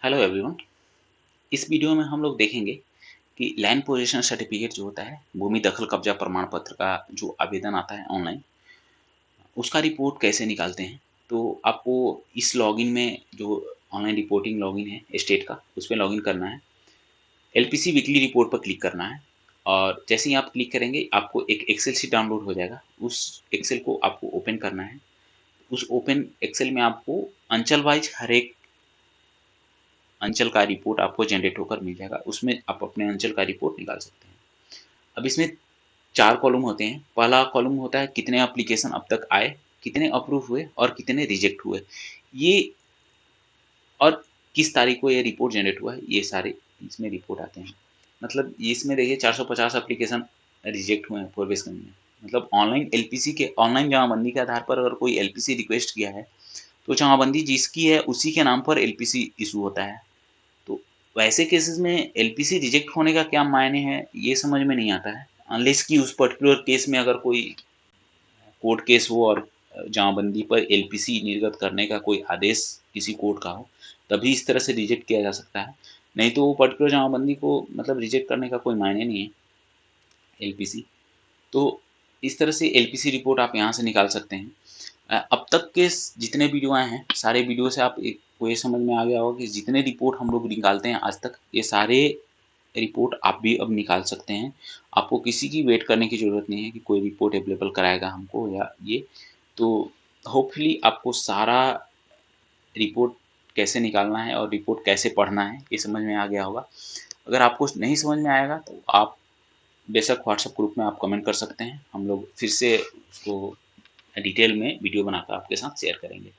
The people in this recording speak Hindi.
Hello everyone. इस वीडियो में हम लोग देखेंगे कि लैंड पोजीशन सर्टिफिकेट जो होता है, भूमि दखल कब्जा प्रमाण पत्र का जो आवेदन आता है ऑनलाइन, उसका रिपोर्ट कैसे निकालते हैं। तो आपको इस लॉगिन में जो ऑनलाइन रिपोर्टिंग लॉगिन है स्टेट का, उस पे लॉगिन करना है। एलपीसी वीकली रिपोर्ट पर क्लिक करना है और जैसे ही आप क्लिक करेंगे आपको एक एक्सेल शीट डाउनलोड हो जाएगा। उस एक्सेल को आपको ओपन करना है। उस ओपन एक्सेल में आपको अंचल वाइज हर एक अंचल का रिपोर्ट आपको जनरेट होकर मिल जाएगा। उसमें आप अपने अंचल का रिपोर्ट निकाल सकते हैं। अब इसमें 4 कॉलम होते हैं। पहला कॉलम होता है कितने एप्लीकेशन अब तक आए, कितने अप्रूव हुए और कितने रिजेक्ट हुए। ये और किस तारीख को ये रिपोर्ट जनरेट हुआ है, ये सारे इसमें रिपोर्ट आते हैं। मतलब इसमें देखिए 450 एप्लीकेशन रिजेक्ट हुए हैं पूर्वेश गंज में। मतलब ऑनलाइन एलपीसी के ऑनलाइन जमाबंदी के आधार पर अगर कोई एलपीसी रिक्वेस्ट किया है, तो जमाबंदी जिसकी है उसी के नाम पर एलपीसी इशू होता है। तो वैसे केसेस में एलपीसी रिजेक्ट होने का क्या मायने हैं, ये समझ में नहीं आता है। अनलेस कि उस पर्टिकुलर केस में अगर कोई कोर्ट केस हो और जमाबंदी पर एलपीसी निर्गत करने का कोई आदेश किसी कोर्ट का हो, तभी इस तरह से रिजेक्ट किया जा सकता है। नहीं तो वो पर्टिकुलर जमाबंदी को मतलब रिजेक्ट करने का कोई मायने नहीं है एलपीसी। तो इस तरह से एलपीसी रिपोर्ट आप यहाँ से निकाल सकते हैं। अब तक के जितने वीडियो आए हैं, सारे वीडियो से आप एक को ये समझ में आ गया होगा कि जितने रिपोर्ट हम लोग निकालते हैं आज तक, ये सारे रिपोर्ट आप भी अब निकाल सकते हैं। आपको किसी की वेट करने की ज़रूरत नहीं है कि कोई रिपोर्ट अवेलेबल कराएगा हमको या ये। तो होपफुली आपको सारा रिपोर्ट कैसे निकालना है और रिपोर्ट कैसे पढ़ना है, ये समझ में आ गया होगा। अगर आपको नहीं समझ में आएगा तो आप बेशक व्हाट्सएप ग्रुप में आप कमेंट कर सकते हैं। हम लोग फिर से उसको डिटेल में वीडियो बनाकर आपके साथ शेयर करेंगे।